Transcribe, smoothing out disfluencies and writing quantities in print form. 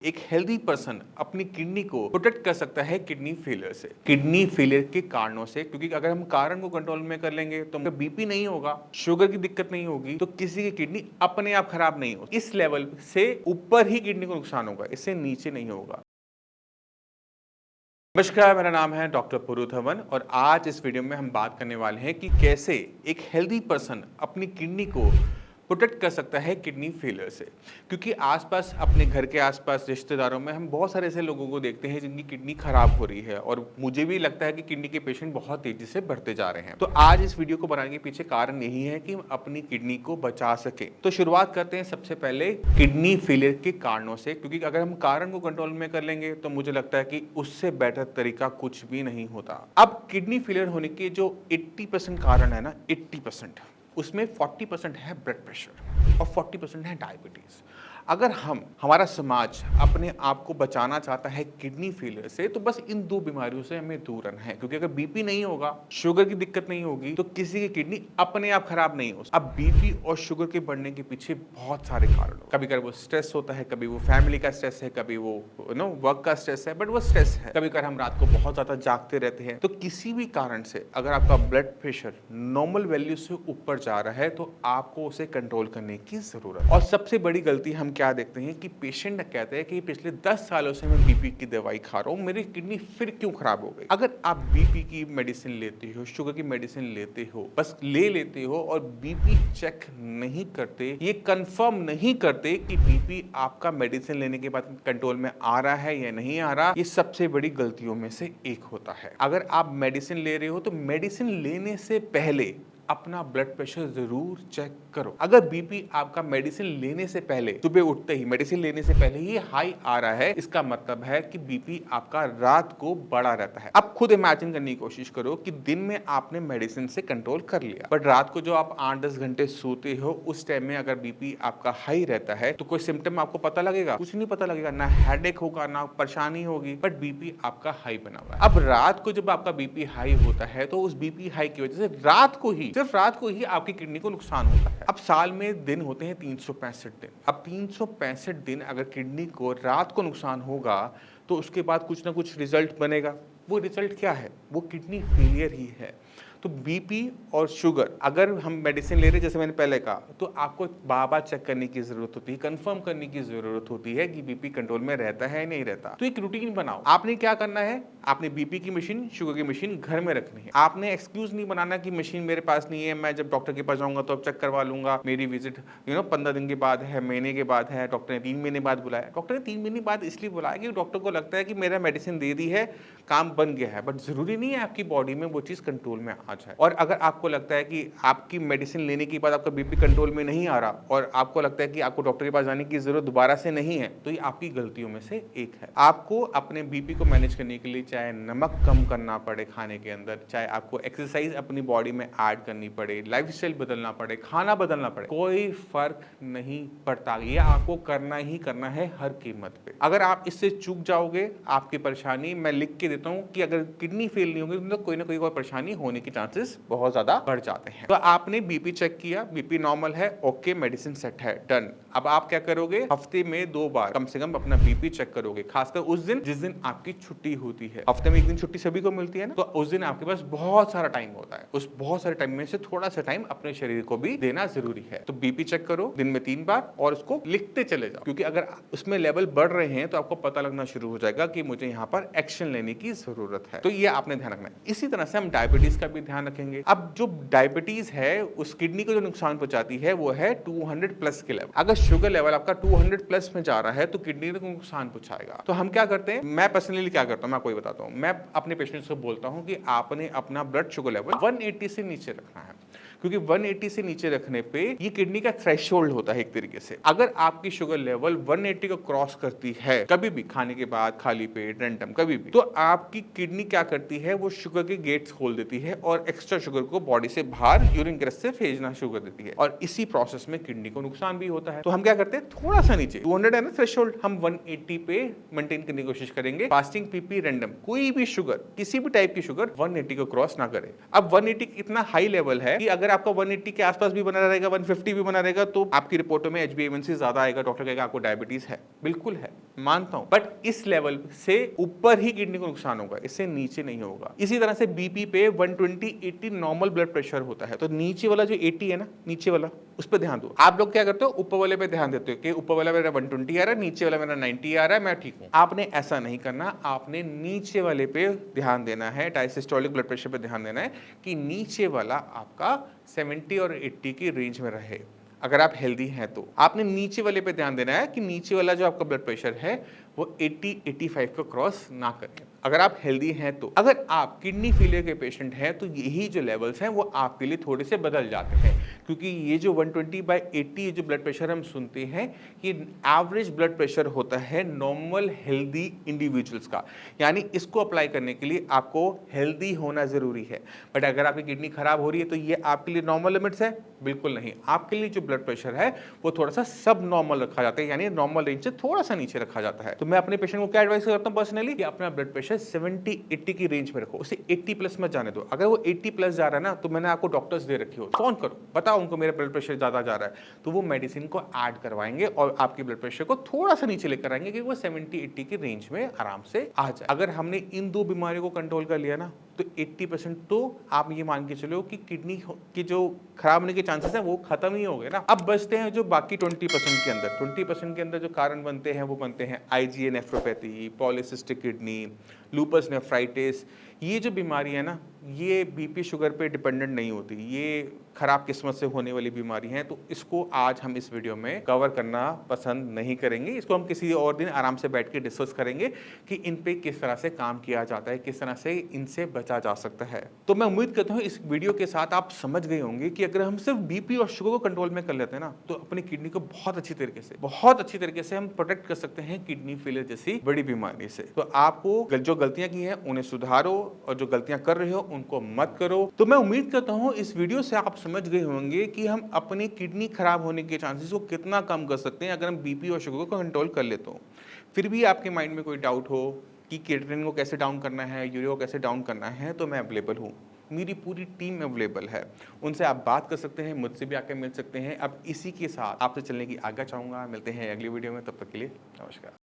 एक healthy person अपनी kidney को प्रोटेक्ट कर सकता है किडनी फेलियर से, किडनी फेलियर के कारणों से। क्योंकि अगर हम कारण को कंट्रोल में कर लेंगे तो बीपी नहीं होगा, शुगर की दिक्कत नहीं होगी, तो किसी की किडनी अपने आप खराब नहीं होगी। इस लेवल से ऊपर ही किडनी को नुकसान होगा, इससे नीचे नहीं होगा। नमस्कार, मेरा नाम है डॉक्टर पुरुधवन और आज इस वीडियो में हम बात करने वाले हैं कि कैसे एक हेल्दी पर्सन अपनी किडनी को प्रोटेक्ट कर सकता है किडनी फेलियर से। क्योंकि आसपास, अपने घर के आसपास, रिश्तेदारों में हम बहुत सारे ऐसे लोगों को देखते हैं जिनकी किडनी खराब हो रही है और मुझे भी लगता है कि किडनी के पेशेंट बहुत तेजी से बढ़ते जा रहे हैं। तो आज इस वीडियो को बनाने के पीछे कारण यही है कि हम अपनी किडनी को बचा सके। तो शुरुआत करते हैं सबसे पहले किडनी फेलियर के कारणों से, क्योंकि अगर हम कारण को कंट्रोल में कर लेंगे तो मुझे लगता है कि उससे बेटर तरीका कुछ भी नहीं होता। अब किडनी फेलियर होने के जो 80% कारण है ना, 80% उसमें 40% है ब्लड प्रेशर और 40% है डायबिटीज। अगर हमारा समाज अपने आप को बचाना चाहता है किडनी फेलियर से, तो बस इन दो बीमारियों से हमें दूर रहना है। क्योंकि अगर बीपी नहीं होगा, शुगर की दिक्कत नहीं होगी, तो किसी की किडनी अपने आप खराब नहीं हो। अब बीपी और शुगर के बढ़ने के पीछे बहुत सारे कारण हो। कभी कभी वो स्ट्रेस होता है, कभी वो फैमिली का स्ट्रेस है, कभी वो वर्क का स्ट्रेस है, बट वो स्ट्रेस है। कभी कभी हम रात को बहुत ज्यादा जागते रहते हैं। तो किसी भी कारण से अगर आपका ब्लड प्रेशर नॉर्मल वैल्यू से ऊपर जा रहा है तो आपको उसे कंट्रोल करने की जरूरत है। और सबसे बड़ी गलती हम क्या देखते हैं कि पेशेंट कहते हैं कि पिछले 10 सालों से मैं बीपी की दवाई खा रहा हूं, मेरी किडनी फिर क्यों खराब हो गई। अगर आप बीपी की मेडिसिन लेते हो, शुगर की मेडिसिन लेते हो, बस ले लेते हो और बीपी चेक नहीं करते, ये कंफर्म नहीं करते कि बीपी आपका मेडिसिन लेने के बाद कंट्रोल में आ रहा है या नहीं आ रहा, ये सबसे बड़ी गलतियों में से एक होता है। अगर आप मेडिसिन ले रहे हो तो मेडिसिन लेने से पहले अपना ब्लड प्रेशर जरूर चेक करो। अगर बीपी आपका मेडिसिन लेने से पहले, सुबह उठते ही मेडिसिन लेने से पहले ही हाई आ रहा है, इसका मतलब है कि बीपी आपका रात को बढ़ा रहता है। अब खुद इमेजिन करने की कोशिश करो कि दिन में आपने मेडिसिन से कंट्रोल कर लिया, बट रात को जो आप 8-10 घंटे सोते हो, उस टाइम में अगर बीपी आपका हाई रहता है तो कोई सिम्टम आपको पता लगेगा? कुछ नहीं पता लगेगा, ना हेडेक होगा, ना परेशानी होगी, बट बीपी आपका हाई बना हुआ है। अब रात को जब आपका बीपी हाई होता है तो उस बीपी हाई की वजह से रात को ही, सिर्फ रात को ही आपकी किडनी को नुकसान होता है। अब साल में दिन होते हैं 365 दिन। अब 365 दिन अगर किडनी को रात को नुकसान होगा तो उसके बाद कुछ ना कुछ रिजल्ट बनेगा। वो रिजल्ट क्या है? वो किडनी फेलियर ही है। तो बीपी और शुगर अगर हम मेडिसिन ले रहे हैं, जैसे मैंने पहले कहा, तो आपको बार-बार चेक करने की जरूरत होती है, कंफर्म करने की जरूरत होती है कि बीपी कंट्रोल में रहता है नहीं रहता। तो एक रूटीन बनाओ। आपने क्या करना है? आपने बीपी की मशीन, शुगर की मशीन घर में रखनी है। आपने एक्सक्यूज नहीं बनाना कि मशीन मेरे पास नहीं है, मैं जब डॉक्टर के पास जाऊंगा तो अब चेक करवा लूंगा, मेरी विजिट 15 दिन के बाद है, महीने के बाद है, डॉक्टर ने 3 महीने बाद बुलाया। डॉक्टर ने 3 महीने बाद इसलिए बुलाया कि डॉक्टर को लगता है कि मेरा मेडिसिन दे दी है, काम बन गया है, बट जरूरी नहीं है आपकी बॉडी में वो चीज कंट्रोल में आ जाए। और अगर आपको लगता है कि आपकी मेडिसिन लेने के बाद आपका बीपी कंट्रोल में नहीं आ रहा और आपको लगता है कि आपको डॉक्टर के पास जाने की जरूरत दोबारा से नहीं है, तो ये आपकी गलतियों में से एक है। आपको अपने बीपी को मैनेज करने के लिए चाहे नमक कम करना पड़े खाने के अंदर, चाहे आपको एक्सरसाइज अपनी बॉडी में ऐड करनी पड़े, लाइफस्टाइल बदलना पड़े, खाना बदलना पड़े, कोई फर्क नहीं पड़ता। ये आपको करना ही करना है हर कीमत पे। अगर आप इससे चूक जाओगे, आपकी परेशानी, मैं लिख के देता हूँ कि अगर किडनी फेल नहीं होगी तो कोई ना कोई परेशानी होने की चांसेस बहुत ज्यादा बढ़ जाते हैं। तो आपने बीपी चेक किया, बीपी नॉर्मल है, ओके, मेडिसिन सेट है, डन। अब आप क्या करोगे? हफ्ते में 2 बार कम से कम अपना बीपी चेक करोगे, खासकर उस दिन जिस दिन आपकी छुट्टी होती है। हफ्ते में एक दिन छुट्टी सभी को मिलती है ना, तो उस दिन आपके पास बहुत सारा टाइम होता है। उस बहुत सारे टाइम में से थोड़ा सा टाइम अपने शरीर को भी देना जरूरी है। तो बीपी चेक करो दिन में 3 बार और उसको लिखते चले जाओ, क्योंकि अगर उसमें लेवल बढ़ रहे हैं तो आपको पता लगना शुरू हो जाएगा कि मुझे यहाँ पर एक्शन लेने की जरूरत है। तो ये आपने ध्यान रखना है। इसी तरह से हम डायबिटीज का भी ध्यान रखेंगे। अब जो डायबिटीज है, उस किडनी को जो नुकसान पहुंचाती है वो है 200 प्लस के लेवल। अगर शुगर लेवल आपका 200 प्लस में जा रहा है तो किडनी को नुकसान पहुंचाएगा। तो हम क्या करते हैं, मैं पर्सनली क्या करता हूं, मैं आपको बताता हूं। मैं अपने पेशेंट्स को बोलता हूं कि आपने अपना ब्लड शुगर लेवल 180 से नीचे रखना है, क्योंकि 180 से नीचे रखने पे ये किडनी का थ्रेशोल्ड होता है एक तरीके से। अगर आपकी शुगर लेवल 180 को क्रॉस करती है, कभी भी खाने के बाद, खाली पेट, रैंडम, कभी भी, तो आपकी किडनी क्या करती है, वो शुगर के गेट्स खोल देती है और एक्स्ट्रा शुगर को बॉडी से बाहर यूरिन के रास्ते से भेजना शुरू कर देती है, और इसी प्रोसेस में किडनी को नुकसान भी होता है। तो हम क्या करते हैं, थोड़ा सा नीचे 200 है ना थ्रेशोल्ड, हम 180 पे मेंटेन करने की कोशिश करेंगे। फास्टिंग, पीपी, रैंडम, कोई भी शुगर, किसी भी टाइप की शुगर 180 को क्रॉस ना करे। अब 180 इतना हाई लेवल है कि अगर अगर आपका 180 के आसपास भी बना रहेगा, 150 भी बना रहेगा, तो आपकी रिपोर्टों में HbA1c ज्यादा आएगा, डॉक्टर कहेगा आपको डायबिटीज है। बिल्कुल है, मानता हूं, बट इस लेवल से ऊपर ही किडनी को नुकसान होगा, इससे नीचे नहीं होगा। इसी तरह से बीपी पे 120 80 नॉर्मल ब्लड प्रेशर होता है, तो नीचे वाला जो 80 है ना, नीचे वाला, उस पर ध्यान दो। आप लोग क्या करते हो, ऊपर वाले पे ध्यान देते हो कि ऊपर वाला मेरा 120 आ रहा है, नीचे वाला मेरा 90 आ रहा है, मैं ठीक हूं। आपने ऐसा नहीं करना, आपने नीचे वाले पे ध्यान देना है, डायसिस्टोलिक ब्लड प्रेशर पे ध्यान देना है कि नीचे वाला आपका 70 और 80 की रेंज में रहे। अगर आप हेल्दी हैं तो आपने नीचे वाले पे ध्यान देना है कि नीचे वाला जो आपका ब्लड प्रेशर है वो 80-85 को क्रॉस ना करे। अगर आप हेल्दी हैं तो, अगर आप किडनी फेलियर के पेशेंट हैं तो यही जो लेवल्स हैं वो आपके लिए थोड़े से बदल जाते हैं, क्योंकि ये जो 120/80 जो ब्लड प्रेशर हम सुनते हैं ये एवरेज ब्लड प्रेशर होता है नॉर्मल हेल्दी इंडिविजुअल्स का, यानी इसको अप्लाई करने के लिए आपको हेल्दी होना जरूरी है। बट अगर आपकी किडनी खराब हो रही है तो ये आपके लिए नॉर्मल लिमिट्स है? बिल्कुल नहीं। आपके लिए जो ब्लड प्रेशर है वो थोड़ा सा सब नॉर्मल रखा जाता है, यानी नॉर्मल रेंज से थोड़ा सा नीचे रखा जाता है। तो मैं अपने पेशेंट को क्या एडवाइस करता हूं पर्सनली कि अपना ब्लड प्रेशर 70-80 की रेंज में रखो, उसे 80 प्लस मत जाने दो। अगर वो 80 प्लस जा रहा है ना तो मैंने आपको डॉक्टर्स दे रखी हो, फोन करो, बताओ उनको मेरा ब्लड प्रेशर ज्यादा जा रहा है, तो वो मेडिसिन को ऐड करवाएंगे और आपके ब्लड प्रेशर को थोड़ा सा नीचे लेकर आएंगे कि वो 70-80 की रेंज में आराम से आ जाए। अगर हमने इन दो बीमारियों को कंट्रोल कर लिया ना तो 80% तो आप ये मान के चलो कि किडनी की जो खराब होने के चांसेस हैं वो खत्म ही हो गए ना। अब बचते हैं जो बाकी 20% के अंदर। 20% के अंदर जो कारण बनते हैं वो बनते हैं IgA nephropathy, polycystic kidney, lupus nephritis. ये जो बीमारी है ना ये बीपी शुगर पे डिपेंडेंट नहीं होती, ये खराब किस्मत से होने वाली बीमारी है, तो इसको आज हम इस वीडियो में कवर करना पसंद नहीं करेंगे। इसको हम किसी और दिन आराम से बैठ के डिस्कस करेंगे कि इन पे किस तरह से काम किया जाता है, किस तरह से इनसे बचा जा सकता है। तो मैं उम्मीद करता हूँ इस वीडियो के साथ आप समझ गए होंगे कि अगर हम सिर्फ बीपी और शुगर को कंट्रोल में कर लेते हैं ना तो अपनी किडनी को बहुत अच्छी तरीके से हम प्रोटेक्ट कर सकते हैं किडनी फेलियर जैसी बड़ी बीमारी से। तो आपको जो गलतियां की हैं उन्हें सुधारो और जो गलतियां कर रहे हो उनको मत करो। तो मैं उम्मीद करता हूं इस वीडियो से आप समझ गए होंगे कि हम अपनी किडनी खराब होने के चांसेस को कितना कम कर सकते हैं अगर हम बीपी और शुगर को कंट्रोल कर लेते हो। फिर भी आपके माइंड में कोई डाउट हो कि क्रिएटिनिन को कैसे डाउन करना है, यूरिया को कैसे डाउन करना है, तो मैं अवेलेबल हूँ, मेरी पूरी टीम अवेलेबल है, उनसे आप बात कर सकते हैं, मुझसे भी आकर मिल सकते हैं। अब इसी के साथ आपसे चलने की आज्ञा चाहूँगा। मिलते हैं अगली वीडियो में, तब तक के लिए नमस्कार।